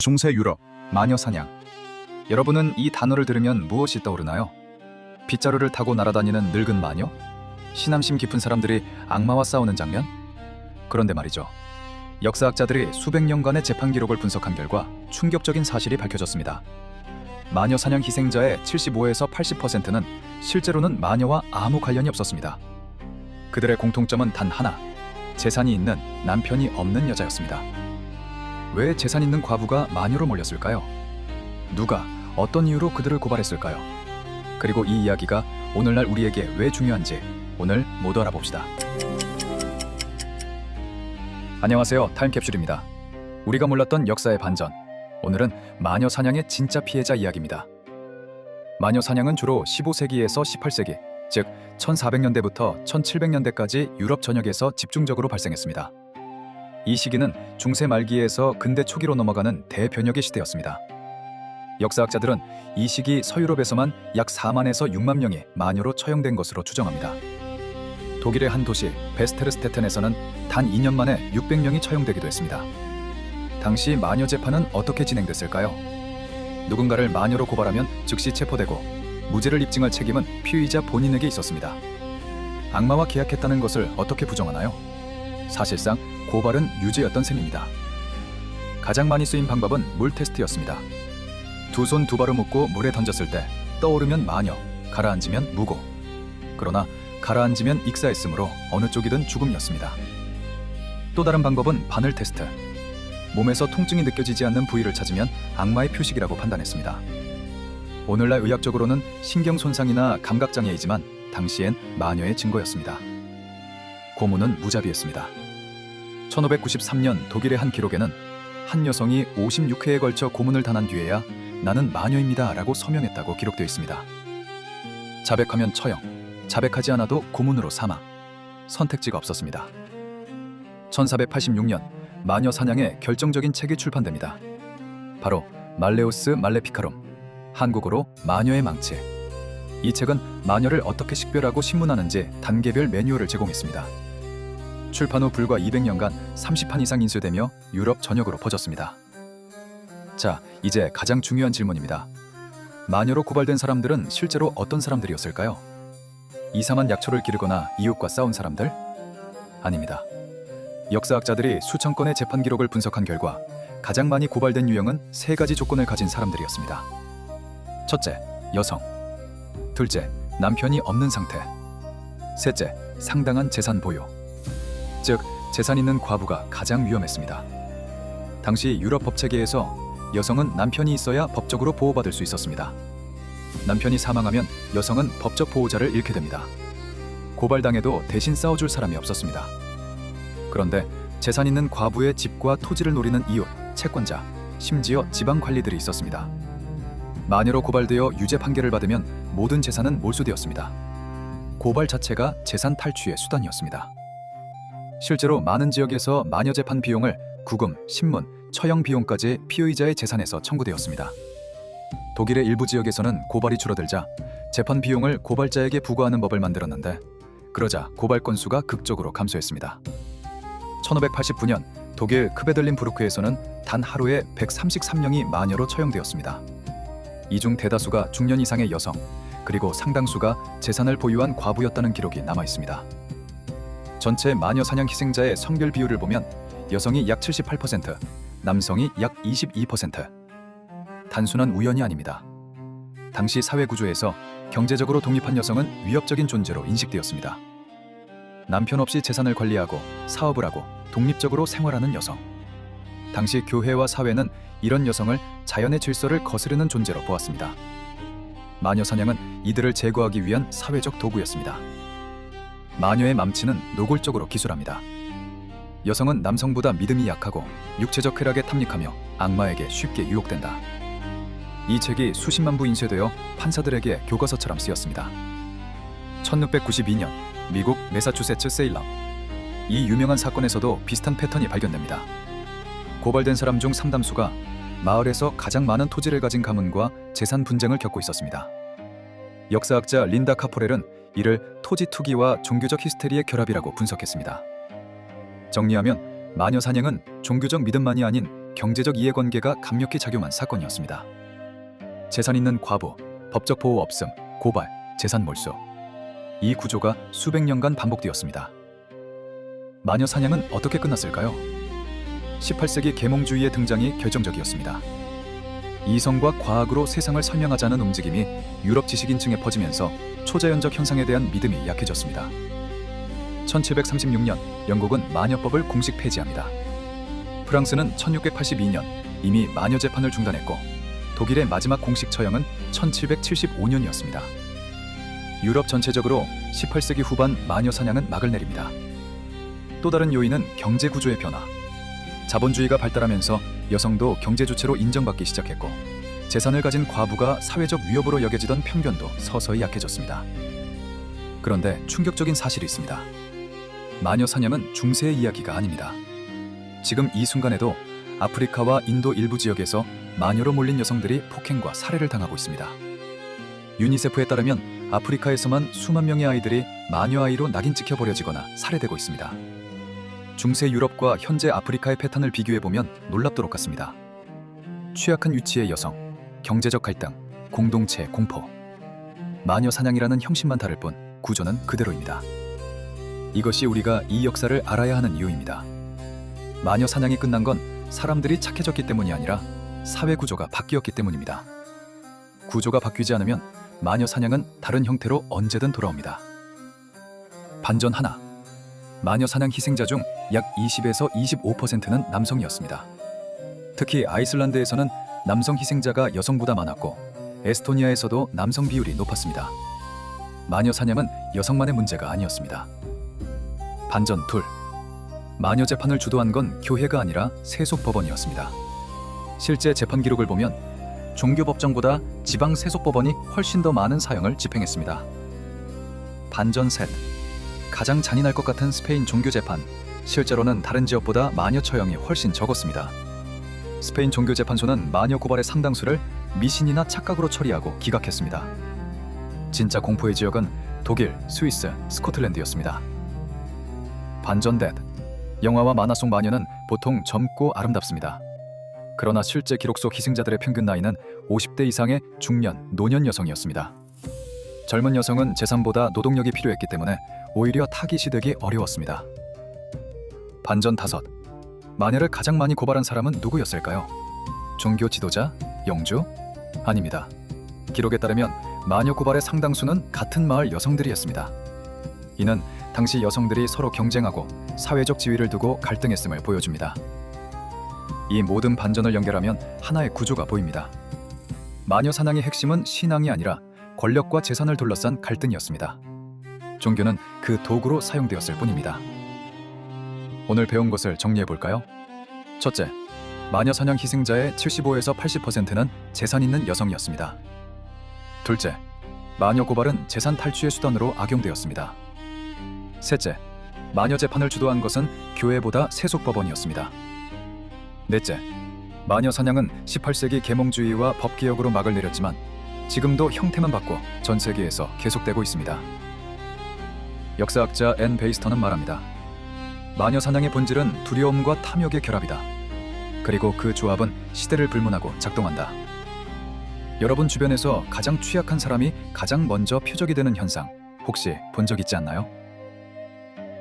중세 유럽, 마녀사냥. 여러분은 이 단어를 들으면 무엇이 떠오르나요? 빗자루를 타고 날아다니는 늙은 마녀? 신함심 깊은 사람들이 악마와 싸우는 장면? 그런데 말이죠. 역사학자들이 수백 년간의 재판 기록을 분석한 결과 충격적인 사실이 밝혀졌습니다. 마녀 사냥 희생자의 75에서 80%는 실제로는 마녀와 아무 관련이 없었습니다. 그들의 공통점은 단 하나, 재산이 있는 남편이 없는 여자였습니다. 왜 재산 있는 과부가 마녀로 몰렸을까요? 누가 어떤 이유로 그들을 고발했을까요? 그리고 이 이야기가 오늘날 우리에게 왜 중요한지 오늘 모두 알아봅시다. 안녕하세요, 타임캡슐입니다. 우리가 몰랐던 역사의 반전. 오늘은 마녀 사냥의 진짜 피해자 이야기입니다. 마녀 사냥은 주로 15세기에서 18세기, 즉 1400년대부터 1700년대까지 유럽 전역에서 집중적으로 발생했습니다. 이 시기는 중세 말기에서 근대 초기로 넘어가는 대변혁의 시대였습니다. 역사학자들은 이 시기 서유럽에서만 약 4만에서 6만 명이 마녀로 처형된 것으로 추정합니다. 독일의 한 도시 베스테르스테텐에서는 단 2년 만에 600명이 처형되기도 했습니다. 당시 마녀 재판은 어떻게 진행됐을까요? 누군가를 마녀로 고발하면 즉시 체포되고 무죄를 입증할 책임은 피의자 본인에게 있었습니다. 악마와 계약했다는 것을 어떻게 부정하나요? 사실상 고발은 유죄였던 셈입니다. 가장 많이 쓰인 방법은 물 테스트였습니다. 두 손 두 발을 묶고 물에 던졌을 때 떠오르면 마녀, 가라앉으면 무고. 그러나 가라앉으면 익사했으므로 어느 쪽이든 죽음이었습니다. 또 다른 방법은 바늘 테스트. 몸에서 통증이 느껴지지 않는 부위를 찾으면 악마의 표식이라고 판단했습니다. 오늘날 의학적으로는 신경 손상이나 감각 장애이지만 당시엔 마녀의 증거였습니다. 고문은 무자비했습니다. 1593년 독일의 한 기록에는 한 여성이 56회에 걸쳐 고문을 당한 뒤에야 나는 마녀입니다 라고 서명했다고 기록되어 있습니다. 자백하면 처형, 자백하지 않아도 고문으로 사망. 선택지가 없었습니다. 1486년 마녀 사냥의 결정적인 책이 출판됩니다. 바로 말레우스 말레피카룸, 한국어로 마녀의 망치. 이 책은 마녀를 어떻게 식별하고 신문하는지 단계별 매뉴얼을 제공했습니다. 출판 후 불과 200년간 30판 이상 인쇄되며 유럽 전역으로 퍼졌습니다. 자, 이제 가장 중요한 질문입니다. 마녀로 고발된 사람들은 실제로 어떤 사람들이었을까요? 이상한 약초를 기르거나 이웃과 싸운 사람들? 아닙니다. 역사학자들이 수천 건의 재판 기록을 분석한 결과 가장 많이 고발된 유형은 세 가지 조건을 가진 사람들이었습니다. 첫째, 여성. 둘째, 남편이 없는 상태. 셋째, 상당한 재산 보유. 즉, 재산 있는 과부가 가장 위험했습니다. 당시 유럽 법체계에서 여성은 남편이 있어야 법적으로 보호받을 수 있었습니다. 남편이 사망하면 여성은 법적 보호자를 잃게 됩니다. 고발당해도 대신 싸워줄 사람이 없었습니다. 그런데 재산 있는 과부의 집과 토지를 노리는 이웃, 채권자, 심지어 지방 관리들이 있었습니다. 마녀로 고발되어 유죄 판결을 받으면 모든 재산은 몰수되었습니다. 고발 자체가 재산 탈취의 수단이었습니다. 실제로 많은 지역에서 마녀 재판 비용을 구금, 신문, 처형 비용까지 피의자의 재산에서 청구되었습니다. 독일의 일부 지역에서는 고발이 줄어들자 재판 비용을 고발자에게 부과하는 법을 만들었는데 그러자 고발 건수가 극적으로 감소했습니다. 1589년 독일 크베들린부르크에서는 단 하루에 133명이 마녀로 처형되었습니다. 이 중 대다수가 중년 이상의 여성, 그리고 상당수가 재산을 보유한 과부였다는 기록이 남아 있습니다. 전체 마녀 사냥 희생자의 성별 비율을 보면 여성이 약 78%, 남성이 약 22%. 단순한 우연이 아닙니다. 당시 사회 구조에서 경제적으로 독립한 여성은 위협적인 존재로 인식되었습니다. 남편 없이 재산을 관리하고 사업을 하고 독립적으로 생활하는 여성. 당시 교회와 사회는 이런 여성을 자연의 질서를 거스르는 존재로 보았습니다. 마녀 사냥은 이들을 제거하기 위한 사회적 도구였습니다. 마녀의 mam치는 노골적으로 기술합니다. 여성은 남성보다 믿음이 약하고 육체적 쾌락에 탐닉하며 악마에게 쉽게 유혹된다. 이 책이 수십만 부 인쇄되어 판사들에게 교과서처럼 쓰였습니다. 1692년 미국 매사추세츠 세일럼. 이 유명한 사건에서도 비슷한 패턴이 발견됩니다. 고발된 사람 중 상당수가 마을에서 가장 많은 토지를 가진 가문과 재산 분쟁을 겪고 있었습니다. 역사학자 린다 카포렐은 이를 토지 투기와 종교적 히스테리의 결합이라고 분석했습니다. 정리하면 마녀 사냥은 종교적 믿음만이 아닌 경제적 이해관계가 강력히 작용한 사건이었습니다. 재산 있는 과부, 법적 보호 없음, 고발, 재산 몰수. 이 구조가 수백 년간 반복되었습니다. 마녀 사냥은 어떻게 끝났을까요? 18세기 계몽주의의 등장이 결정적이었습니다. 이성과 과학으로 세상을 설명하자는 움직임이 유럽 지식인층에 퍼지면서 초자연적 현상에 대한 믿음이 약해졌습니다. 1736년 영국은 마녀법을 공식 폐지합니다. 프랑스는 1682년 이미 마녀 재판을 중단했고 독일의 마지막 공식 처형은 1775년이었습니다. 유럽 전체적으로 18세기 후반 마녀 사냥은 막을 내립니다. 또 다른 요인은 경제 구조의 변화. 자본주의가 발달하면서 여성도 경제 주체로 인정받기 시작했고 재산을 가진 과부가 사회적 위협으로 여겨지던 편견도 서서히 약해졌습니다. 그런데 충격적인 사실이 있습니다. 마녀 사냥은 중세의 이야기가 아닙니다. 지금 이 순간에도 아프리카와 인도 일부 지역에서 마녀로 몰린 여성들이 폭행과 살해를 당하고 있습니다. 유니세프에 따르면 아프리카에서만 수만 명의 아이들이 마녀 아이로 낙인 찍혀 버려지거나 살해되고 있습니다. 중세 유럽과 현재 아프리카의 패턴을 비교해보면 놀랍도록 같습니다. 취약한 위치의 여성, 경제적 갈등, 공동체 공포. 마녀 사냥이라는 형식만 다를 뿐 구조는 그대로입니다. 이것이 우리가 이 역사를 알아야 하는 이유입니다. 마녀 사냥이 끝난 건 사람들이 착해졌기 때문이 아니라 사회 구조가 바뀌었기 때문입니다. 구조가 바뀌지 않으면 마녀 사냥은 다른 형태로 언제든 돌아옵니다. 반전 하나. 마녀 사냥 희생자 중 약 20에서 25%는 남성이었습니다. 특히 아이슬란드에서는 남성 희생자가 여성보다 많았고 에스토니아에서도 남성 비율이 높았습니다. 마녀 사냥은 여성만의 문제가 아니었습니다. 반전 둘. 마녀 재판을 주도한 건 교회가 아니라 세속법원이었습니다. 실제 재판 기록을 보면 종교법정보다 지방 세속법원이 훨씬 더 많은 사형을 집행했습니다. 반전 셋. 가장 잔인할 것 같은 스페인 종교재판. 실제로는 다른 지역보다 마녀 처형이 훨씬 적었습니다. 스페인 종교재판소는 마녀 고발의 상당수를 미신이나 착각으로 처리하고 기각했습니다. 진짜 공포의 지역은 독일, 스위스, 스코틀랜드였습니다. 반전 댓. 영화와 만화 속 마녀는 보통 젊고 아름답습니다. 그러나 실제 기록 속 희생자들의 평균 나이는 50대 이상의 중년, 노년 여성이었습니다. 젊은 여성은 재산보다 노동력이 필요했기 때문에 오히려 타깃이 되기 어려웠습니다. 반전 다섯. 마녀를 가장 많이 고발한 사람은 누구였을까요? 종교 지도자? 영주? 아닙니다. 기록에 따르면 마녀 고발의 상당수는 같은 마을 여성들이 했습니다. 이는 당시 여성들이 서로 경쟁하고 사회적 지위를 두고 갈등했음을 보여줍니다. 이 모든 반전을 연결하면 하나의 구조가 보입니다. 마녀 사냥의 핵심은 신앙이 아니라 권력과 재산을 둘러싼 갈등이었습니다. 종교는 그 도구로 사용되었을 뿐입니다. 오늘 배운 것을 정리해볼까요? 첫째, 마녀 사냥 희생자의 75에서 80%는 재산 있는 여성이었습니다. 둘째, 마녀 고발은 재산 탈취의 수단으로 악용되었습니다. 셋째, 마녀 재판을 주도한 것은 교회보다 세속법원이었습니다. 넷째, 마녀 사냥은 18세기 계몽주의와 법개혁으로 막을 내렸지만 지금도 형태만 바꿔 전 세계에서 계속되고 있습니다. 역사학자 앤 베이스터는 말합니다. 마녀 사냥의 본질은 두려움과 탐욕의 결합이다. 그리고 그 조합은 시대를 불문하고 작동한다. 여러분 주변에서 가장 취약한 사람이 가장 먼저 표적이 되는 현상 혹시 본 적 있지 않나요?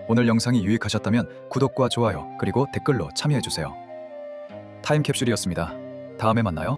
오늘 영상이 유익하셨다면 구독과 좋아요 그리고 댓글로 참여해주세요. 타임캡슐이었습니다. 다음에 만나요.